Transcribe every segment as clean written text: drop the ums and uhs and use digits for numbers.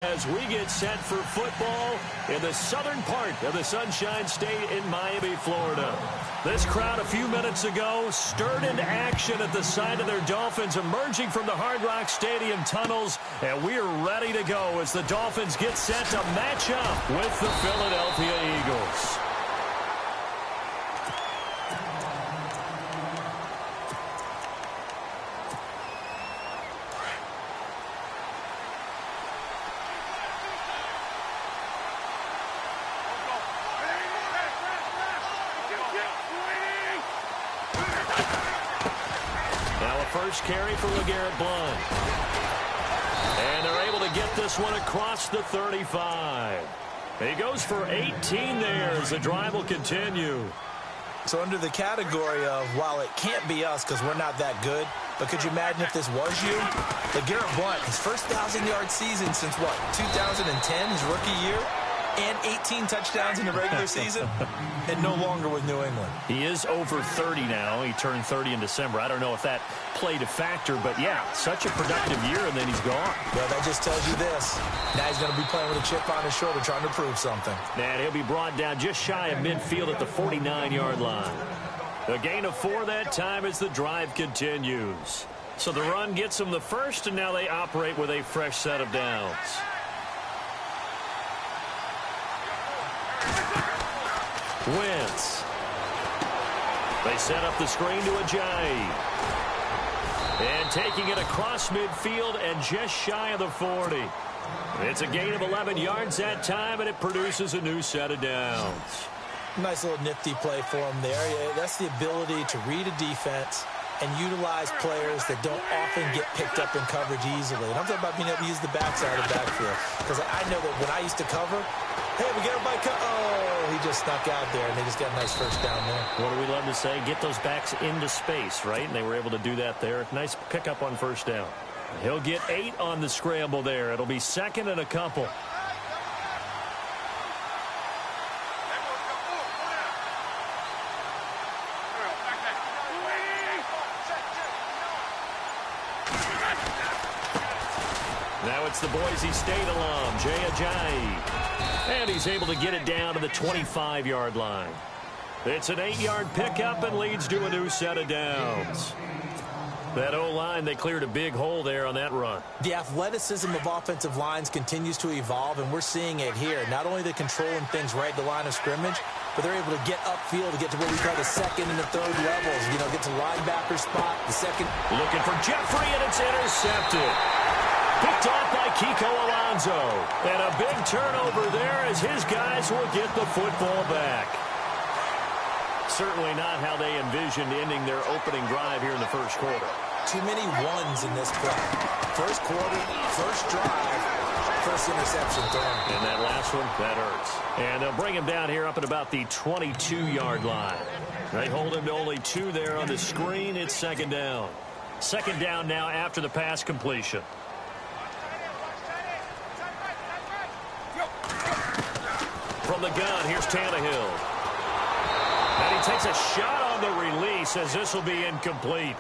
As we get set for football in the southern part of the Sunshine State in Miami, Florida. This crowd a few minutes ago stirred into action at the sight of their Dolphins emerging from the Hard Rock Stadium tunnels, and we are ready to go as the Dolphins get set to match up with the Philadelphia Eagles. First carry for LeGarrette Blount. And they're able to get this one across the 35. He goes for 18 there as the drive will continue. So under the category of, while it can't be us because we're not that good, but could you imagine if this was you? LeGarrette Blount, his first 1,000-yard season since what, 2010, his rookie year? And 18 touchdowns in the regular season, and no longer with New England. He is over 30 now. He turned 30 in December. I don't know if that played a factor, but yeah, such a productive year, and then he's gone. Well, that just tells you this. Now he's going to be playing with a chip on his shoulder trying to prove something. And he'll be brought down just shy of midfield at the 49-yard line. A gain of 4 that time as the drive continues. So the run gets them the first, and now they operate with a fresh set of downs. Wentz. They set up the screen to Ajayi. And taking it across midfield and just shy of the 40. It's a gain of 11 yards that time, and it produces a new set of downs. Nice little nifty play for him there. That's the ability to read a defense and utilize players that don't often get picked up in coverage easily. And I'm talking about being able to use the backside of the backfield. Because I know that when I used to cover, hey, we got everybody oh, he just snuck out there, and they just got a nice first down there. What do we love to say? Get those backs into space, right? And they were able to do that there. Nice pickup on first down. He'll get 8 on the scramble there. It'll be second and a couple. Now it's the Boise State alum, Ajayi. And he's able to get it down to the 25-yard line. It's an 8-yard pickup and leads to a new set of downs. That O-line, they cleared a big hole there on that run. The athleticism of offensive lines continues to evolve, and we're seeing it here. Not only they're controlling things right at the line of scrimmage, but they're able to get upfield to get to what we call the second and the third levels. You know, get to linebacker spot, the second. Looking for Jeffrey, and it's intercepted. Picked off by Kiko Alonso. And a big turnover there as his guys will get the football back. Certainly not how they envisioned ending their opening drive here in the first quarter. Too many ones in this play. First quarter, first drive, first interception thrown. And that last one, that hurts. And they'll bring him down here up at about the 22-yard line. They hold him to only 2 there on the screen. It's second down. Second down now after the pass completion. From the gun, here's Tannehill. And he takes a shot on the release as this will be incomplete.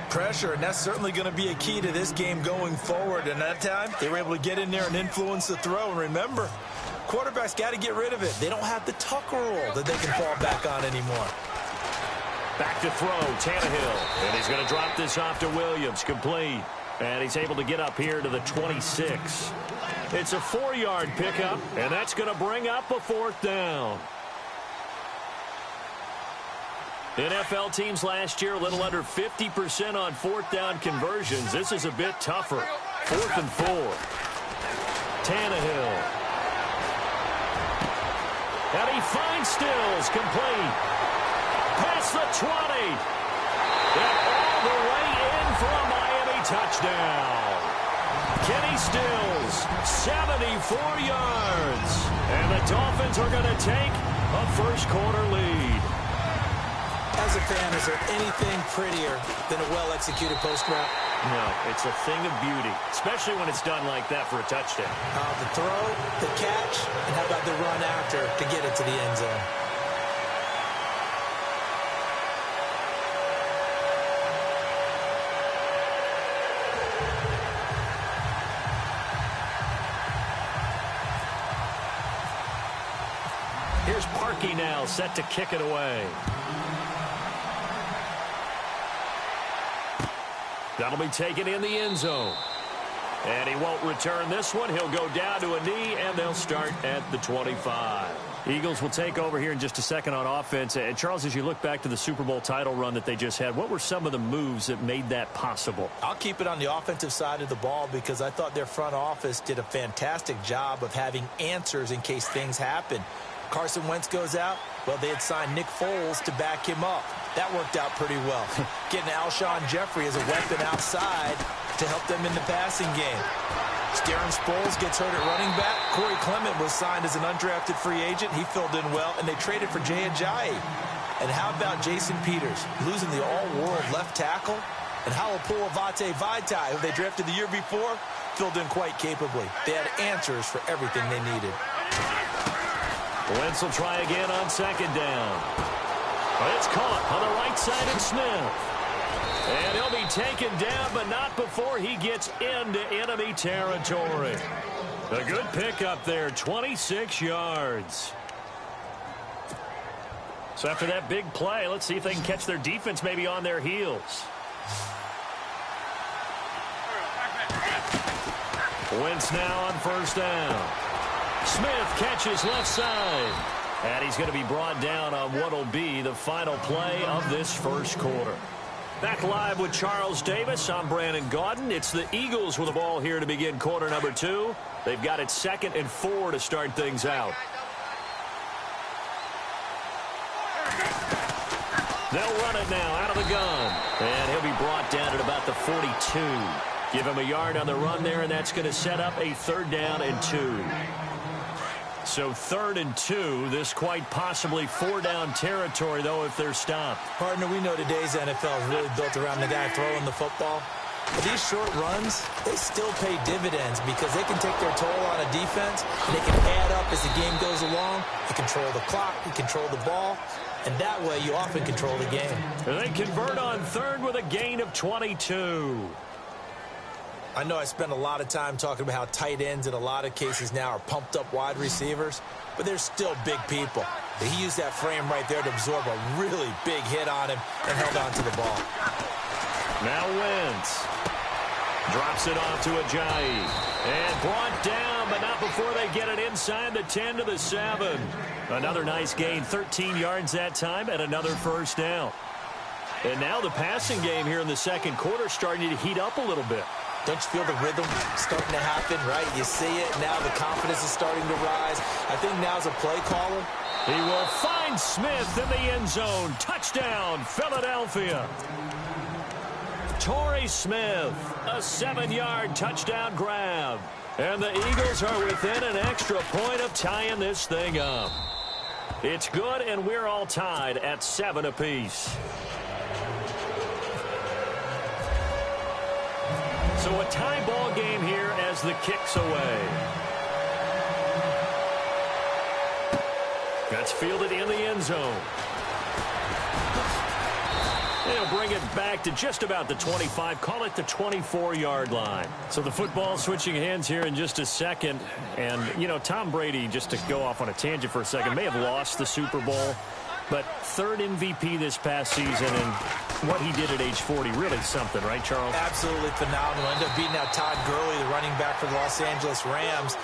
Pressure, and that's certainly going to be a key to this game going forward. And that time, they were able to get in there and influence the throw. And remember, quarterbacks got to get rid of it. They don't have the tuck rule that they can fall back on anymore. Back to throw, Tannehill. And he's going to drop this off to Williams, complete. And he's able to get up here to the 26. It's a 4-yard pickup, and that's going to bring up a 4th down. NFL teams last year a little under 50% on 4th down conversions. This is a bit tougher. 4th and 4. Tannehill. And he finds Stills, complete. Past the 20. And all the way in for a Miami touchdown. Kenny Stills, 74 yards. And the Dolphins are going to take a first quarter lead. As a fan, is there anything prettier than a well-executed post route? No, it's a thing of beauty, especially when it's done like that for a touchdown. The throw, the catch, and how about the run after to get it to the end zone? Here's Parkey now, set to kick it away. That'll be taken in the end zone. And he won't return this one. He'll go down to a knee, and they'll start at the 25. Eagles will take over here in just a second on offense. And, Charles, as you look back to the Super Bowl title run that they just had, what were some of the moves that made that possible? I'll keep it on the offensive side of the ball because I thought their front office did a fantastic job of having answers in case things happen. Carson Wentz goes out. Well, they had signed Nick Foles to back him up. That worked out pretty well. Getting Alshon Jeffrey as a weapon outside to help them in the passing game. Darren Sproles gets hurt at running back. Corey Clement was signed as an undrafted free agent. He filled in well, and they traded for Jay Ajayi. And how about Jason Peters losing the all-world left tackle? And Halapoulivaati Vaitai, who they drafted the year before, filled in quite capably. They had answers for everything they needed. Wentz will try again on second down. It's caught on the right side of Smith. And he'll be taken down, but not before he gets into enemy territory. A good pickup there, 26 yards. So after that big play, let's see if they can catch their defense maybe on their heels. Wentz now on first down. Smith catches left side. And he's going to be brought down on what will be the final play of this first quarter. Back live with Charles Davis. I'm Brandon Gaudin. It's the Eagles with the ball here to begin quarter number 2. They've got it 2nd and 4 to start things out. They'll run it now out of the gun. And he'll be brought down at about the 42. Give him a yard on the run there, and that's going to set up a 3rd down and 2. So 3rd and 2, this quite possibly 4-down territory, though, if they're stopped. Partner, we know today's NFL is really built around the guy throwing the football. But these short runs, they still pay dividends because they can take their toll on a defense, and they can add up as the game goes along. You control the clock, you control the ball, and that way you often control the game. And they convert on 3rd with a gain of 22. I know I spend a lot of time talking about how tight ends in a lot of cases now are pumped up wide receivers, but they're still big people. He used that frame right there to absorb a really big hit on him and held on to the ball. Now Wentz drops it off to Ajayi and brought down, but not before they get it inside the 10 to the 7. Another nice gain, 13 yards that time, and another first down. And now the passing game here in the second quarter starting to heat up a little bit. Don't you feel the rhythm starting to happen, right? You see it, now the confidence is starting to rise. I think now's a play caller. He will find Smith in the end zone. Touchdown, Philadelphia. Torrey Smith, a 7-yard touchdown grab. And the Eagles are within an extra point of tying this thing up. It's good, and we're all tied at 7 apiece. So a tie ball game here as the kick's away. That's fielded in the end zone. They'll bring it back to just about the 25. Call it the 24-yard line. So the football switching hands here in just a second. And, you know, Tom Brady, just to go off on a tangent for a second, may have lost the Super Bowl. But 3rd MVP this past season, and what he did at age 40, really something, right, Charles? Absolutely phenomenal. Ended up beating out Todd Gurley, the running back for the Los Angeles Rams.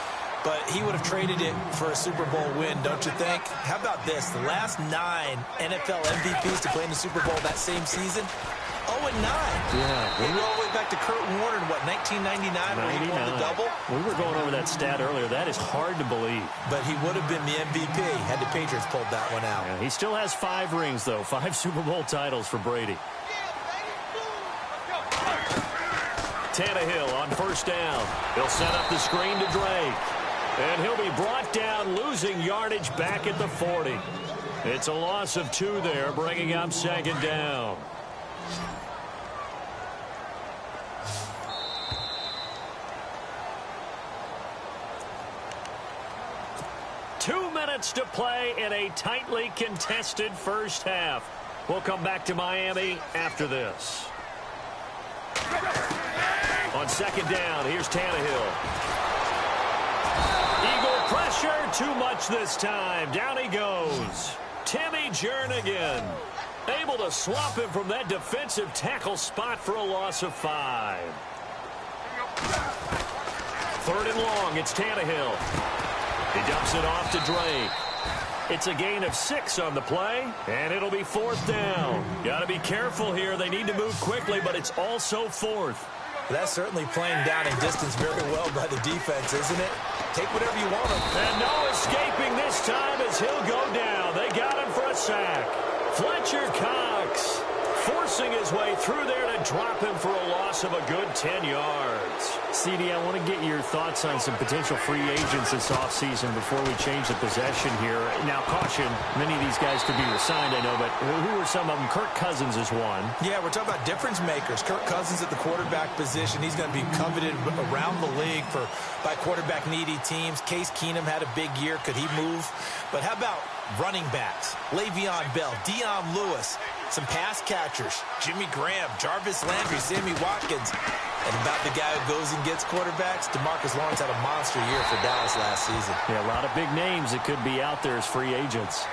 But he would have traded it for a Super Bowl win, don't you think? How about this? The last 9 NFL MVPs to play in the Super Bowl that same season, 0-9. Yeah. We go all the way back to Kurt Warner in, what, 1999 where he won the double? We were going over that stat earlier. That is hard to believe. But he would have been the MVP had the Patriots pulled that one out. Yeah, he still has 5 rings, though. 5 Super Bowl titles for Brady. Tannehill on first down. He'll set up the screen to Drake. And he'll be brought down, losing yardage back at the 40. It's a loss of 2 there, bringing up 2nd down. Two minutes to play in a tightly contested first half. We'll come back to Miami after this. On 2nd down, here's Tannehill. Eagle pressure too much this time. Down he goes. Timmy Jernigan able to swap him from that defensive tackle spot for a loss of 5. 3rd and long. It's Tannehill. He dumps it off to Drake. It's a gain of 6 on the play, and it'll be 4th down. Got to be careful here. They need to move quickly, but it's also 4th. That's certainly playing down in distance very well by the defense, isn't it? Take whatever you want. And no escaping this time as he'll go down. They got him for a sack. Fletcher Cox forcing his way through there to drop him for a loss of a good 10 yards. CD, I want to get your thoughts on some potential free agents this offseason before we change the possession here. Now, caution, many of these guys could be resigned, I know, but who are some of them? Kirk Cousins is one. Yeah, we're talking about difference makers. Kirk Cousins at the quarterback position. He's going to be coveted around the league by quarterback-needy teams. Case Keenum had a big year. Could he move? But how about running backs? Le'Veon Bell, Dion Lewis, some pass catchers, Jimmy Graham, Jarvis Landry, Sammy Watkins. And about the guy who goes and gets quarterbacks, DeMarcus Lawrence had a monster year for Dallas last season. Yeah, a lot of big names that could be out there as free agents.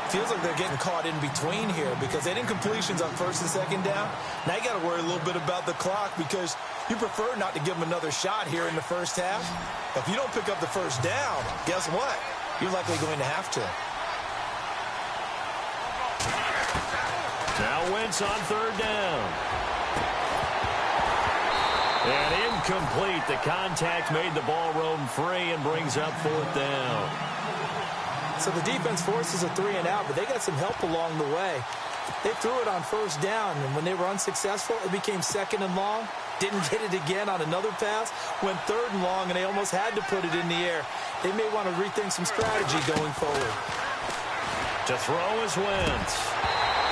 Feels like they're getting caught in between here because they didn't completions on 1st and 2nd down. Now you got to worry a little bit about the clock because you prefer not to give them another shot here in the first half. But if you don't pick up the 1st down, guess what? You're likely going to have to. Now Wentz on 3rd down. And incomplete. The contact made the ball roam free and brings up 4th down. So the defense forces a 3 and out, but they got some help along the way. They threw it on 1st down, and when they were unsuccessful, it became 2nd and long. Didn't get it again on another pass. Went 3rd and long, and they almost had to put it in the air. They may want to rethink some strategy going forward. To throw is Wentz.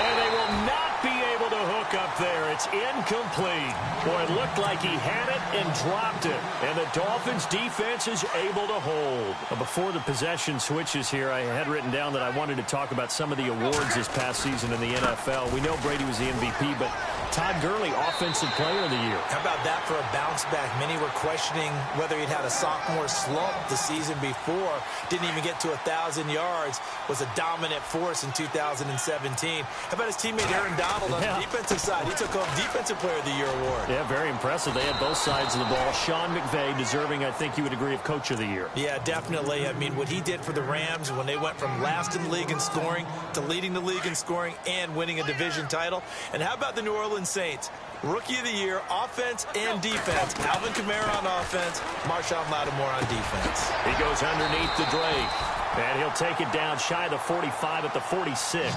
And they will not be able to hook up there. It's incomplete. Boy, it looked like he had it and dropped it. And the Dolphins' defense is able to hold. Well, before the possession switches here, I had written down that I wanted to talk about some of the awards this past season in the NFL. We know Brady was the MVP, but Todd Gurley, Offensive Player of the Year. How about that for a bounce back? Many were questioning whether he'd had a sophomore slump the season before. Didn't even get to 1,000 yards. Was a dominant force in 2017. How about his teammate Aaron Donald on the defensive side? He took home Defensive Player of the Year award. Yeah, very impressive. They had both sides of the ball. Sean McVay deserving, I think you would agree, of Coach of the Year. Yeah, definitely. I mean, what he did for the Rams when they went from last in the league in scoring to leading the league in scoring and winning a division title. And how about the New Orleans Saints? Rookie of the Year, offense and defense. Alvin Kamara on offense, Marshawn Lattimore on defense. He goes underneath the Drake. And he'll take it down shy of the 45 at the 46.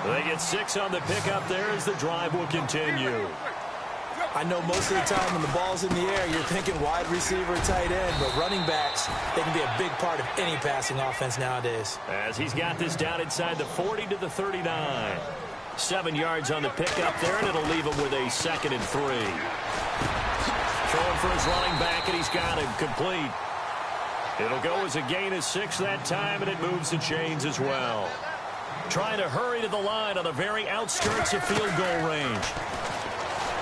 They get 6 on the pickup there as the drive will continue. I know most of the time when the ball's in the air, you're thinking wide receiver, tight end, but running backs, they can be a big part of any passing offense nowadays. As he's got this down inside the 40 to the 39. 7 yards on the pickup there, and it'll leave him with a 2nd and 3. Throwing for his running back, and he's got him complete. It'll go as a gain of 6 that time, and it moves the chains as well. Trying to hurry to the line on the very outskirts of field goal range.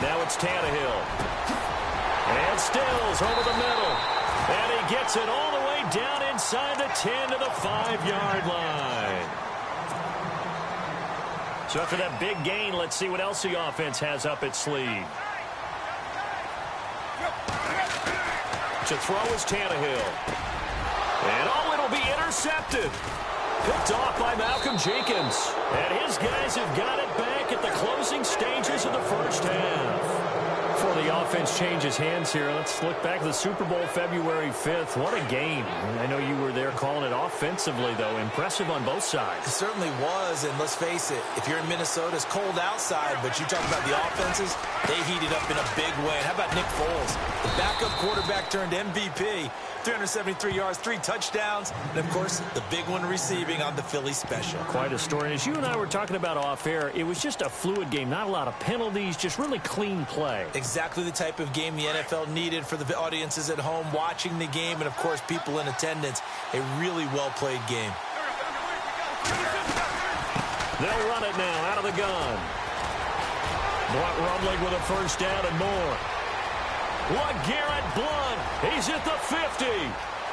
Now it's Tannehill. And Stills over the middle. And he gets it all the way down inside the 10 to the 5-yard line. So after that big gain, let's see what else the offense has up its sleeve. To throw is Tannehill. And it'll be intercepted. Picked off by Malcolm Jenkins. And his guys have got it back at the closing stages of the first half. Before the offense changes hands here, let's look back to the Super Bowl February 5th. What a game. I know you were there calling it offensively, though. Impressive on both sides. It certainly was, and let's face it, if you're in Minnesota, it's cold outside, but you talk about the offenses, they heated up in a big way. And how about Nick Foles? The backup quarterback turned MVP. 373 yards, 3 touchdowns, and, of course, the big one receiving on the Philly special. Quite a story. And as you and I were talking about off air, it was just a fluid game. Not a lot of penalties, just really clean play. Exactly the type of game the NFL needed for the audiences at home watching the game and, of course, people in attendance. A really well-played game. They'll run it now out of the gun. Blunt rumbling with a first down and more. LeGarrette Blunt. He's at the 50.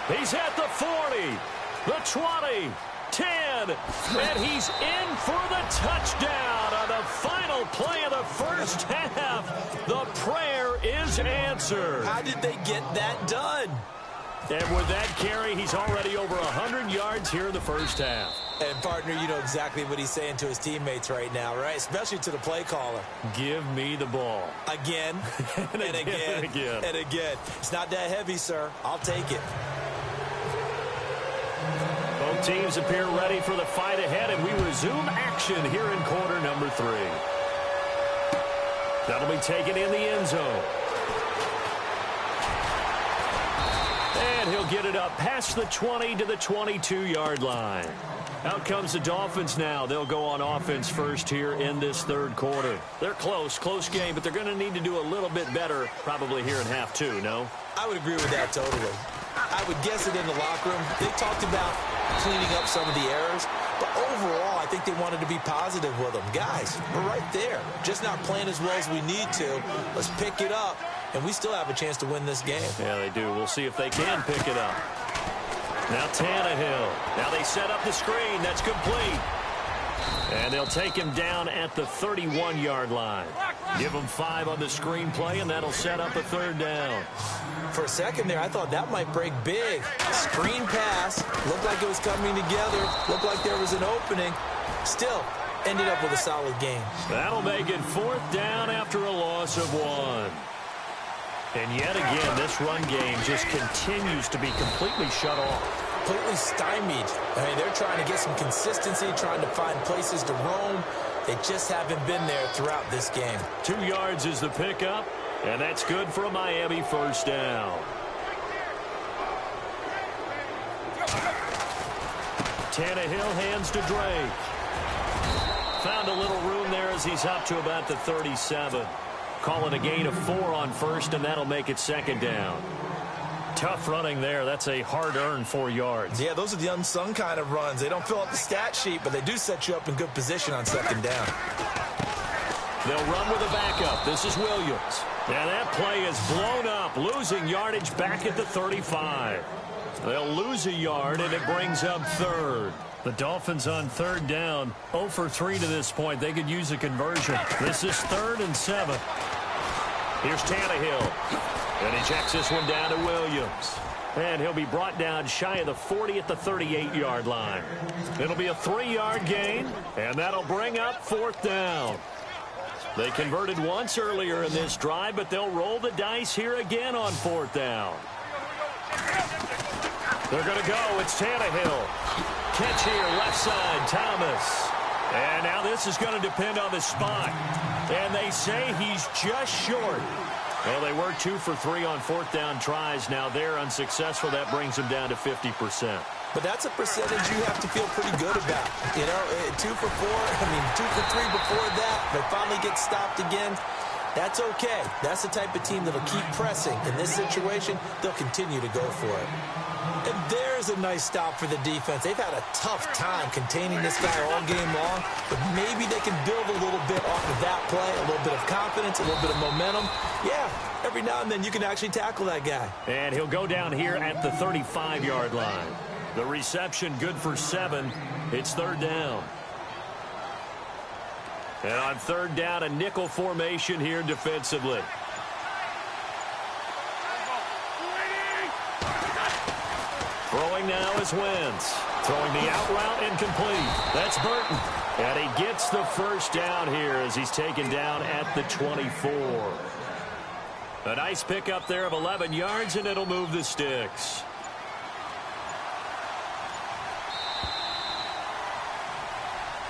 He's at the 40, the 20, 10, and he's in for the touchdown on the final play of the first half. The prayer is answered. How did they get that done? And with that carry, he's already over 100 yards here in the first half. And, partner, you know exactly what he's saying to his teammates right now, right? Especially to the play caller. Give me the ball. Again, and again, and again. It's not that heavy, sir. I'll take it. Both teams appear ready for the fight ahead, and we resume action here in quarter number 3. That'll be taken in the end zone. And he'll get it up past the 20 to the 22-yard line. Out comes the Dolphins now. They'll go on offense first here in this third quarter. They're close game, but they're going to need to do a little bit better probably here in half 2, no? I would agree with that totally. I would guess it in the locker room. They talked about cleaning up some of the errors, but overall, I think they wanted to be positive with them. Guys, we're right there. Just not playing as well as we need to. Let's pick it up, and we still have a chance to win this game. Yeah, they do. We'll see if they can pick it up. Now Tannehill. Now they set up the screen. That's complete. And they'll take him down at the 31-yard line. Give him 5 on the screenplay, and that'll set up a third down. For a second there, I thought that might break big. Screen pass. Looked like it was coming together. Looked like there was an opening. Still, ended up with a solid game. That'll make it 4th down after a loss of 1. And yet again, this run game just continues to be completely shut off. Completely stymied. I mean, they're trying to get some consistency, trying to find places to roam. They just haven't been there throughout this game. 2 yards is the pickup, and that's good for a Miami first down. Tannehill hands to Drake. Found a little room there as he's up to about the 37. Call it a gain of 4 on first, and that'll make it 2nd down. Tough running there. That's a hard-earned 4 yards. Yeah, those are the unsung kind of runs. They don't fill up the stat sheet, but they do set you up in good position on 2nd down. They'll run with a backup. This is Williams. And that play is blown up, losing yardage back at the 35. They'll lose a yard, and it brings up 3rd. The Dolphins on 3rd down, 0 for 3 to this point. They could use a conversion. This is 3rd and 7. Here's Tannehill. And he checks this one down to Williams. And he'll be brought down shy of the 40 at the 38-yard line. It'll be a 3-yard gain, and that'll bring up 4th down. They converted once earlier in this drive, but they'll roll the dice here again on 4th down. They're going to go. It's Tannehill. Catch here, left side, Thomas. And now this is going to depend on the spot. And they say he's just short. Well, they were 2 for 3 on 4th down tries. Now they're unsuccessful. That brings them down to 50%. But that's a percentage you have to feel pretty good about. You know, 2 for 4, 2 for 3 before that. They finally get stopped again. That's okay. That's the type of team that'll keep pressing. In this situation, they'll continue to go for it. And there's a nice stop for the defense. They've had a tough time containing this guy all game long, but maybe they can build a little bit off of that play, a little bit of confidence, a little bit of momentum. Yeah, every now and then you can actually tackle that guy. And he'll go down here at the 35-yard line. The reception good for 7. It's 3rd down. And on 3rd down, a nickel formation here defensively. Throwing now is Wentz. Throwing the out route incomplete. That's Burton. And he gets the first down here as he's taken down at the 24. A nice pickup there of 11 yards, and it'll move the sticks.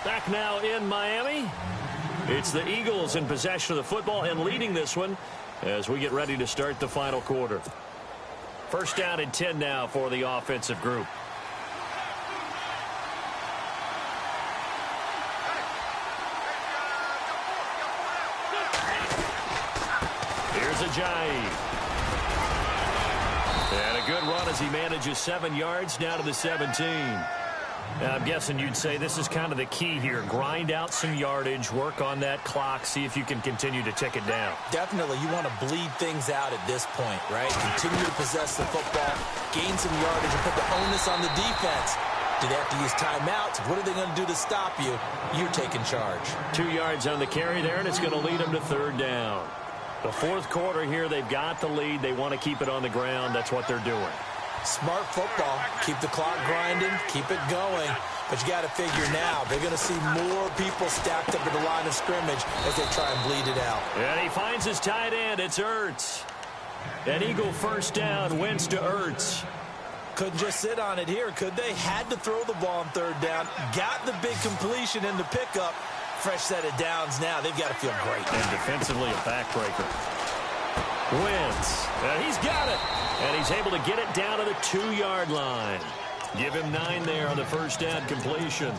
Back now in Miami. It's the Eagles in possession of the football and leading this one as we get ready to start the final quarter. First down and 10 now for the offensive group. Here's Ajayi. And a good run as he manages 7 yards down to the 17. I'm guessing you'd say this is kind of the key here. Grind out some yardage, work on that clock, see if you can continue to tick it down. Definitely, you want to bleed things out at this point, right? Continue to possess the football, gain some yardage, and put the onus on the defense. Do they have to use timeouts? What are they going to do to stop you? You're taking charge. 2 yards on the carry there, and it's going to lead them to third down. The fourth quarter here, they've got the lead. They want to keep it on the ground. That's what they're doing. Smart football. Keep the clock grinding. Keep it going. But you got to figure now, they're going to see more people stacked up at the line of scrimmage as they try and bleed it out. And he finds his tight end. It's Ertz. An Eagle first down, Wentz to Ertz. Couldn't just sit on it here, could they? Had to throw the ball on third down. Got the big completion in the pickup. Fresh set of downs now. They've got to feel great. And defensively, a backbreaker. Wentz. He's got it. And he's able to get it down to the 2-yard line. Give him 9 there on the first down completion.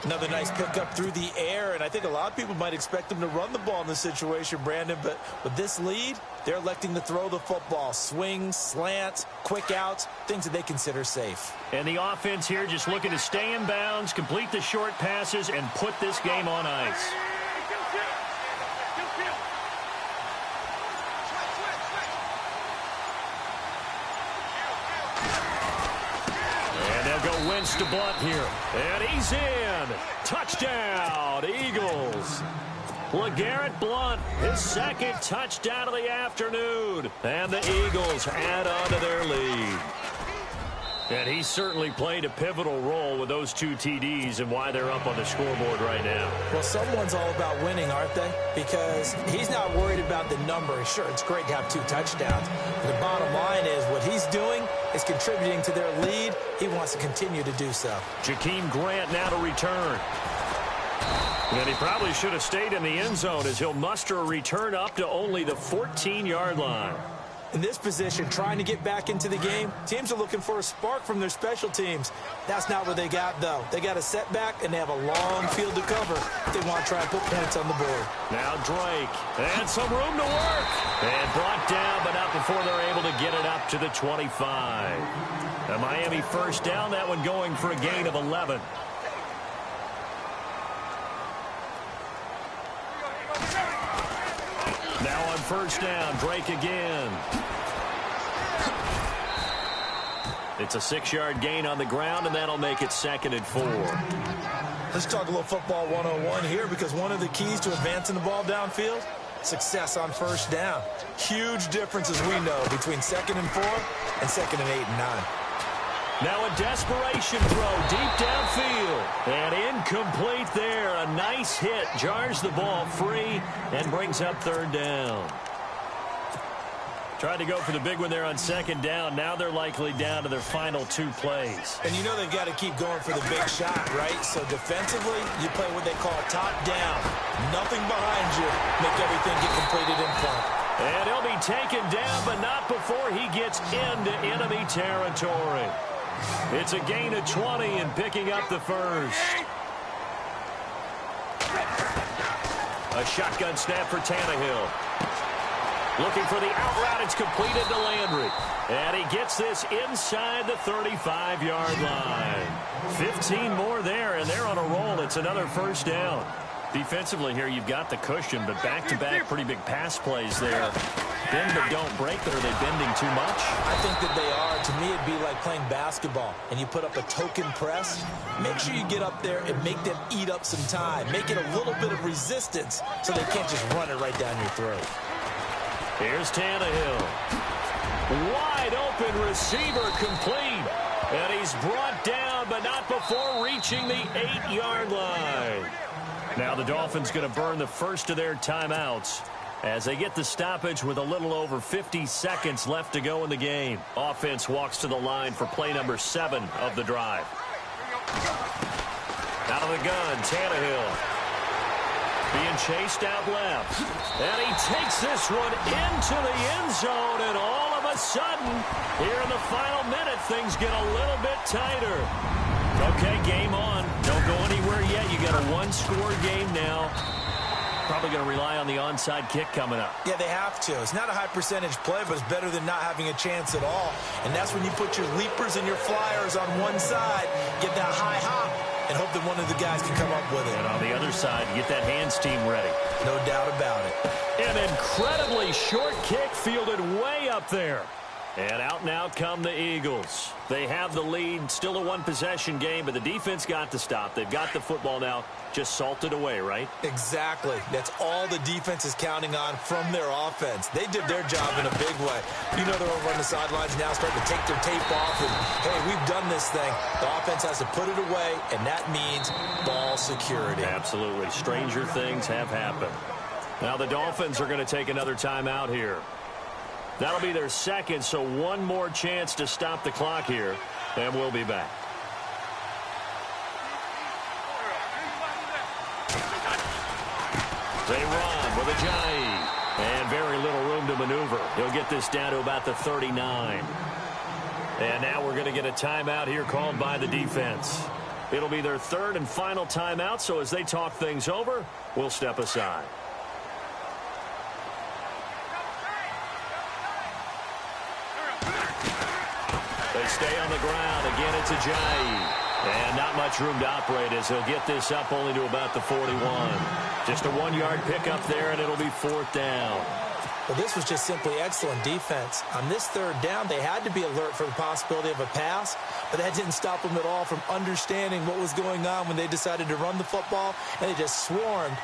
Another nice pickup through the air, and I think a lot of people might expect them to run the ball in this situation, Brandon, but with this lead, they're electing to throw the football. Swings, slants, quick outs, things that they consider safe. And the offense here just looking to stay in bounds, complete the short passes, and put this game on ice. They'll go Wentz to Blunt here. And he's in. Touchdown, Eagles. LeGarrette Blunt, his second touchdown of the afternoon. And the Eagles add on to their lead. And he certainly played a pivotal role with those 2 TDs and why they're up on the scoreboard right now. Well, someone's all about winning, aren't they? Because he's not worried about the number. Sure, it's great to have 2 touchdowns. But the bottom line is what he's doing is contributing to their lead. He wants to continue to do so. Jakeem Grant now to return. And he probably should have stayed in the end zone as he'll muster a return up to only the 14-yard line. In this position, trying to get back into the game, teams are looking for a spark from their special teams. That's not what they got, though. They got a setback, and they have a long field to cover if they want to try and put points on the board. Now Drake, and some room to work. And brought down, but not before they're able to get it up to the 25. A Miami first down, that one going for a gain of 11. Now on first down, Drake again. It's a 6-yard gain on the ground, and that'll make it 2nd and 4. Let's talk a little football 101 here, because one of the keys to advancing the ball downfield, success on first down. Huge difference, as we know, between 2nd and 4 and 2nd and 8 and 9. Now a desperation throw deep downfield. And incomplete there. A nice hit. Jars the ball free and brings up third down. Tried to go for the big one there on second down. Now they're likely down to their final 2 plays. And you know they've got to keep going for the big shot, right? So defensively, you play what they call top down. Nothing behind you. Make everything get completed in front. And he'll be taken down, but not before he gets into enemy territory. It's a gain of 20 and picking up the first. A shotgun snap for Tannehill. Looking for the out route. It's completed to Landry. And he gets this inside the 35-yard line. 15 more there, and they're on a roll. It's another first down. Defensively here, you've got the cushion, but back-to-back pretty big pass plays there. Bend but don't break, but are they bending too much? I think that they are. To me, it'd be like playing basketball, and you put up a token press. Make sure you get up there and make them eat up some time. Make it a little bit of resistance so they can't just run it right down your throat. Here's Tannehill. Wide open receiver complete. And he's brought down, but not before reaching the 8-yard line. Now the Dolphins going to burn the first of their timeouts as they get the stoppage with a little over 50 seconds left to go in the game. Offense walks to the line for play number 7 of the drive. Out of the gun, Tannehill. Being chased out left. And he takes this one into the end zone, and all of a sudden, here in the final minute, things get a little bit tighter. Okay, game on. Don't go anywhere yet. You got a 1-score game now. Probably going to rely on the onside kick coming up. Yeah, they have to. It's not a high percentage play, but it's better than not having a chance at all. And that's when you put your leapers and your flyers on one side, get that high hop, and hope that one of the guys can come up with it. And on the other side, get that hands team ready. No doubt about it. An incredibly short kick fielded way up there. And out now come the Eagles. They have the lead, still a one-possession game, but the defense got to stop. They've got the football now, just salted away, right? Exactly. That's all the defense is counting on from their offense. They did their job in a big way. You know they're over on the sidelines now starting to take their tape off, and, hey, we've done this thing. The offense has to put it away, and that means ball security. Absolutely. Stranger things have happened. Now the Dolphins are going to take another timeout here. That'll be their second, so one more chance to stop the clock here, and we'll be back. They run with Ajayi, and very little room to maneuver. He'll get this down to about the 39. And now we're going to get a timeout here called by the defense. It'll be their third and final timeout, so as they talk things over, we'll step aside. They stay on the ground. Again, it's Ajayi. And not much room to operate as he'll get this up only to about the 41. Just a 1-yard pickup there, and it'll be fourth down. Well, this was just simply excellent defense. On this third down, they had to be alert for the possibility of a pass, but that didn't stop them at all from understanding what was going on when they decided to run the football, and they just swarmed